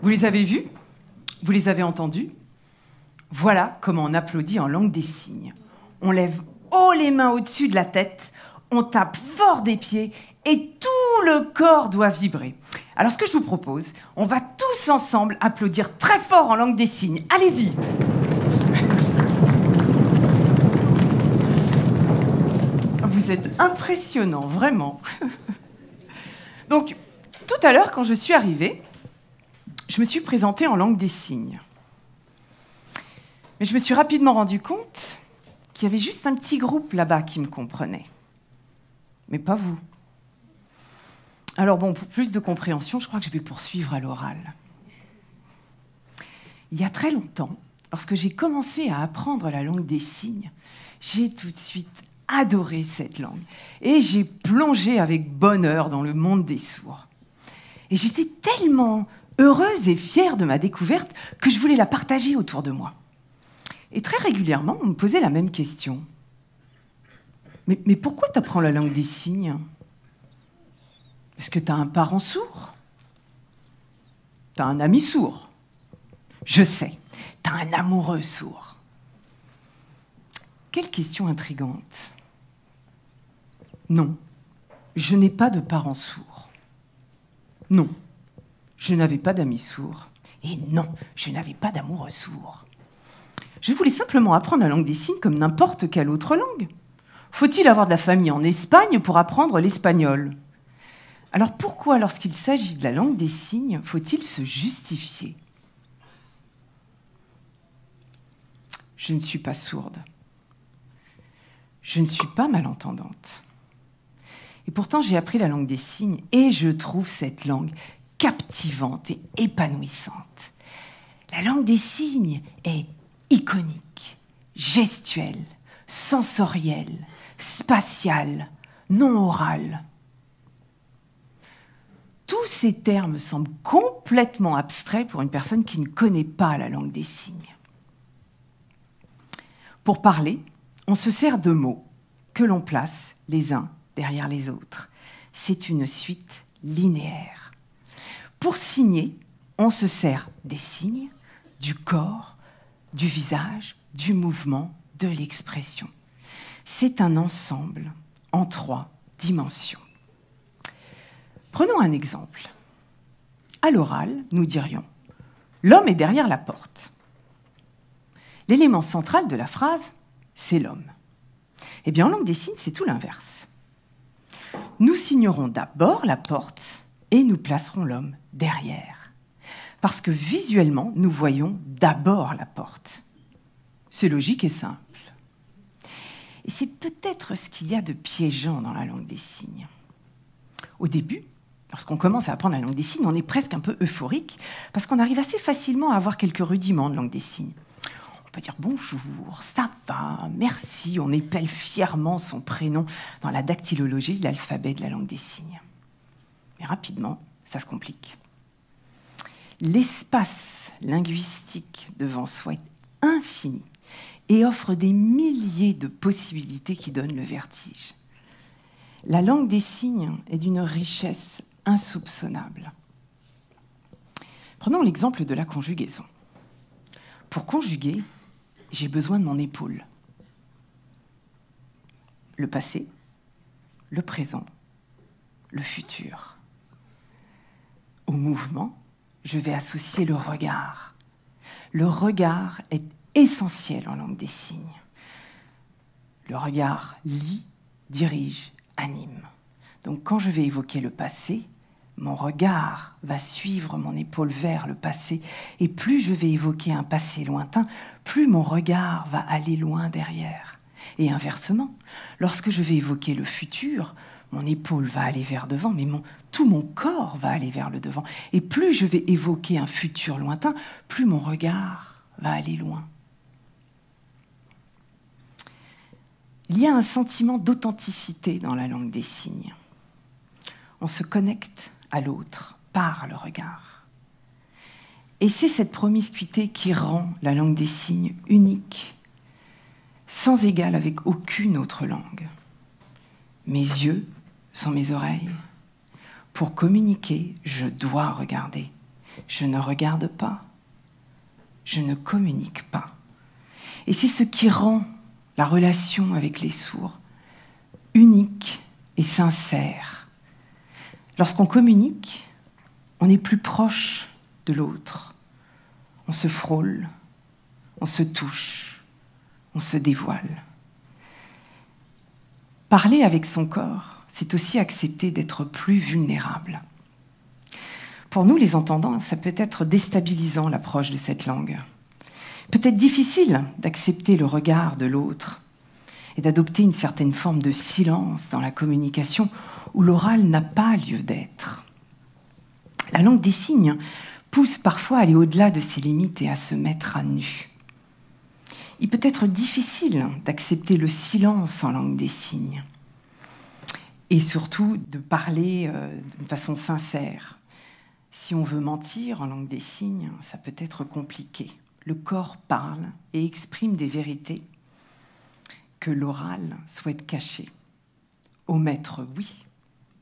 Vous les avez vus? Vous les avez entendus? Voilà comment on applaudit en langue des signes. On lève haut les mains au-dessus de la tête, on tape fort des pieds et tout le corps doit vibrer. Alors ce que je vous propose, on va tous ensemble applaudir très fort en langue des signes. Allez-y! Vous êtes impressionnants, vraiment. Donc, tout à l'heure, quand je suis arrivée, je me suis présentée en langue des signes. Mais je me suis rapidement rendu compte qu'il y avait juste un petit groupe là-bas qui me comprenait. Mais pas vous. Alors bon, pour plus de compréhension, je crois que je vais poursuivre à l'oral. Il y a très longtemps, lorsque j'ai commencé à apprendre la langue des signes, j'ai tout de suite adoré cette langue. Et j'ai plongé avec bonheur dans le monde des sourds. Et j'étais tellement heureuse et fière de ma découverte que je voulais la partager autour de moi. Et très régulièrement, on me posait la même question. Mais pourquoi tu apprends la langue des signes? Est-ce que tu as un parent sourd? Tu as un ami sourd? Je sais, tu as un amoureux sourd. Quelle question intrigante. Non, je n'ai pas de parents sourds. Non, je n'avais pas d'amis sourds. Et non, je n'avais pas d'amoureux sourd. Je voulais simplement apprendre la langue des signes comme n'importe quelle autre langue. Faut-il avoir de la famille en Espagne pour apprendre l'espagnol? Alors pourquoi, lorsqu'il s'agit de la langue des signes, faut-il se justifier? Je ne suis pas sourde. Je ne suis pas malentendante. Et pourtant, j'ai appris la langue des signes et je trouve cette langue captivante et épanouissante. La langue des signes est iconique, gestuelle, sensorielle, spatiale, non orale. Tous ces termes semblent complètement abstraits pour une personne qui ne connaît pas la langue des signes. Pour parler, on se sert de mots que l'on place les uns derrière les autres. C'est une suite linéaire. Pour signer, on se sert des signes, du corps, du visage, du mouvement, de l'expression. C'est un ensemble en 3 dimensions. Prenons un exemple. À l'oral, nous dirions « L'homme est derrière la porte ». L'élément central de la phrase, c'est l'homme. Eh bien, en langue des signes, c'est tout l'inverse. Nous signerons d'abord la porte et nous placerons l'homme derrière. Parce que visuellement, nous voyons d'abord la porte. C'est logique et simple. Et c'est peut-être ce qu'il y a de piégeant dans la langue des signes. Au début, lorsqu'on commence à apprendre la langue des signes, on est presque un peu euphorique parce qu'on arrive assez facilement à avoir quelques rudiments de langue des signes. On peut dire bonjour, ça va, merci, on épelle fièrement son prénom dans la dactylologie de l'alphabet de la langue des signes. Mais rapidement, ça se complique. L'espace linguistique devant soi est infini et offre des milliers de possibilités qui donnent le vertige. La langue des signes est d'une richesse insoupçonnable. Prenons l'exemple de la conjugaison. Pour conjuguer, j'ai besoin de mon épaule. Le passé, le présent, le futur. Au mouvement, je vais associer le regard. Le regard est essentiel en langue des signes. Le regard lie, dirige, anime. Donc quand je vais évoquer le passé, mon regard va suivre mon épaule vers le passé. Et plus je vais évoquer un passé lointain, plus mon regard va aller loin derrière. Et inversement, lorsque je vais évoquer le futur, mon épaule va aller vers devant, mais tout mon corps va aller vers le devant. Et plus je vais évoquer un futur lointain, plus mon regard va aller loin. Il y a un sentiment d'authenticité dans la langue des signes. On se connecte à l'autre par le regard. Et c'est cette promiscuité qui rend la langue des signes unique, sans égal avec aucune autre langue. Mes yeux sont mes oreilles. Pour communiquer, je dois regarder. je ne regarde pas, je ne communique pas. Et c'est ce qui rend la relation avec les sourds unique et sincère. Lorsqu'on communique, on est plus proche de l'autre. On se frôle, on se touche, on se dévoile. Parler avec son corps, c'est aussi accepter d'être plus vulnérable. Pour nous, les entendants, ça peut être déstabilisant, l'approche de cette langue. Peut-être difficile d'accepter le regard de l'autre et d'adopter une certaine forme de silence dans la communication où l'oral n'a pas lieu d'être. La langue des signes pousse parfois à aller au-delà de ses limites et à se mettre à nu. Il peut être difficile d'accepter le silence en langue des signes et surtout de parler d'une façon sincère. Si on veut mentir en langue des signes, ça peut être compliqué. Le corps parle et exprime des vérités que l'oral souhaite cacher. Omettre, oui,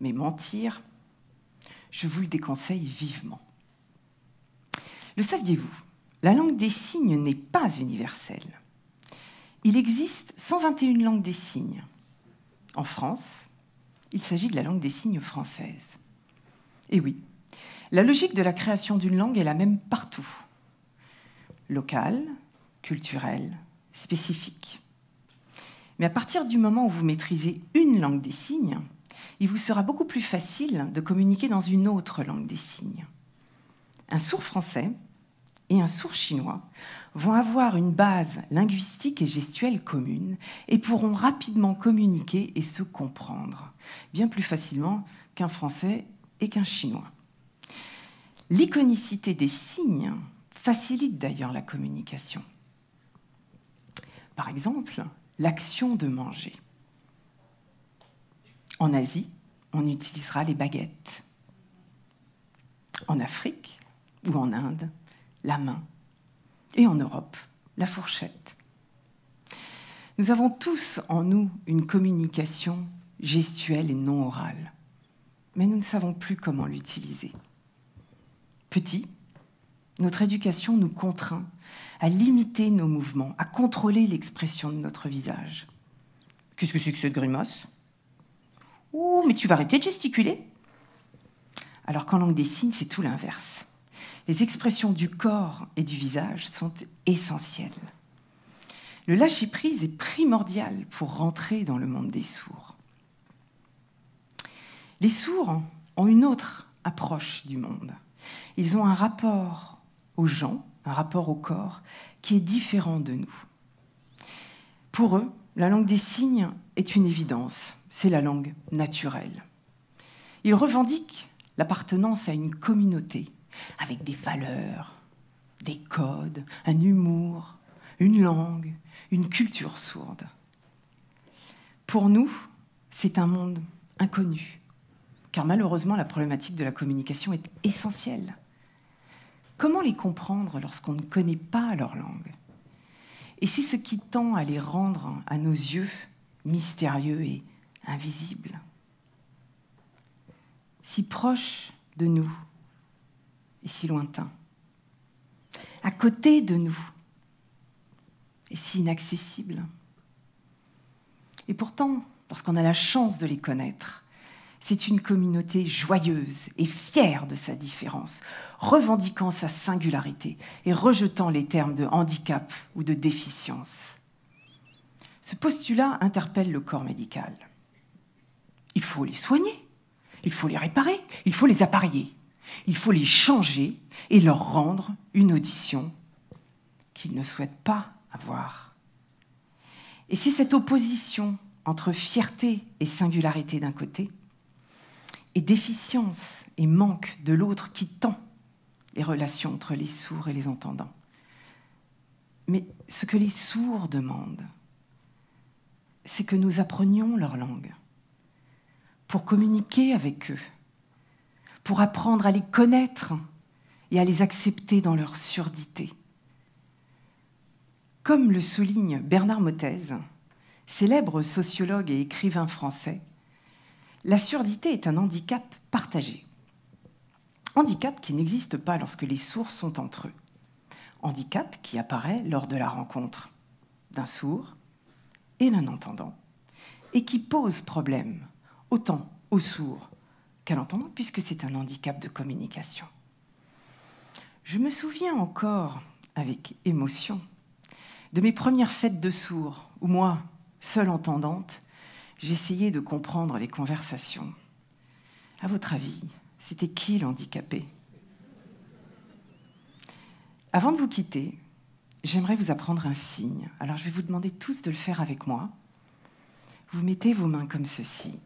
mais mentir, je vous le déconseille vivement. Le saviez-vous ? La langue des signes n'est pas universelle. Il existe 121 langues des signes. En France, il s'agit de la langue des signes française. Et oui, la logique de la création d'une langue est la même partout. Locale, culturelle, spécifique. Mais à partir du moment où vous maîtrisez une langue des signes, il vous sera beaucoup plus facile de communiquer dans une autre langue des signes. Un sourd français et un sourd chinois vont avoir une base linguistique et gestuelle commune et pourront rapidement communiquer et se comprendre, bien plus facilement qu'un français et qu'un chinois. L'iconicité des signes facilite d'ailleurs la communication. Par exemple, l'action de manger. En Asie, on utilisera les baguettes. En Afrique ou en Inde, la main. Et en Europe, la fourchette. Nous avons tous en nous une communication gestuelle et non orale, mais nous ne savons plus comment l'utiliser. Petit, notre éducation nous contraint à limiter nos mouvements, à contrôler l'expression de notre visage. Qu'est-ce que c'est que cette grimace ? Ouh, mais tu vas arrêter de gesticuler ? Alors qu'en langue des signes, c'est tout l'inverse. Les expressions du corps et du visage sont essentielles. Le lâcher-prise est primordial pour rentrer dans le monde des sourds. Les sourds ont une autre approche du monde. Ils ont un rapport aux gens, un rapport au corps, qui est différent de nous. Pour eux, la langue des signes est une évidence, c'est la langue naturelle. Ils revendiquent l'appartenance à une communauté, avec des valeurs, des codes, un humour, une langue, une culture sourde. Pour nous, c'est un monde inconnu, car malheureusement, la problématique de la communication est essentielle. Comment les comprendre lorsqu'on ne connaît pas leur langue ? Et c'est ce qui tend à les rendre, à nos yeux, mystérieux et invisibles. Si proches de nous et si lointains, à côté de nous et si inaccessibles. Et pourtant, lorsqu'on a la chance de les connaître, c'est une communauté joyeuse et fière de sa différence, revendiquant sa singularité et rejetant les termes de handicap ou de déficience. Ce postulat interpelle le corps médical. Il faut les soigner, il faut les réparer, il faut les appareiller, il faut les changer et leur rendre une audition qu'ils ne souhaitent pas avoir. Et c'est cette opposition entre fierté et singularité d'un côté, et déficience et manque de l'autre qui tend les relations entre les sourds et les entendants. Mais ce que les sourds demandent, c'est que nous apprenions leur langue pour communiquer avec eux, pour apprendre à les connaître et à les accepter dans leur surdité. Comme le souligne Bernard Mottez, célèbre sociologue et écrivain français, la surdité est un handicap partagé. Handicap qui n'existe pas lorsque les sourds sont entre eux. Handicap qui apparaît lors de la rencontre d'un sourd et d'un entendant, et qui pose problème autant au sourd qu'à l'entendant, puisque c'est un handicap de communication. Je me souviens encore, avec émotion, de mes premières fêtes de sourds, où moi, seule entendante, j'essayais de comprendre les conversations. À votre avis, c'était qui l'handicapé ? Avant de vous quitter, j'aimerais vous apprendre un signe. Alors je vais vous demander tous de le faire avec moi. Vous mettez vos mains comme ceci.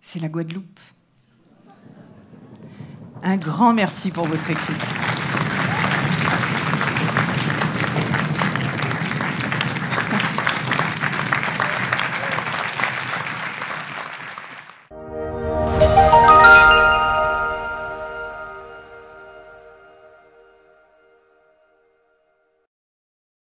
C'est la Guadeloupe. Un grand merci pour votre écoute.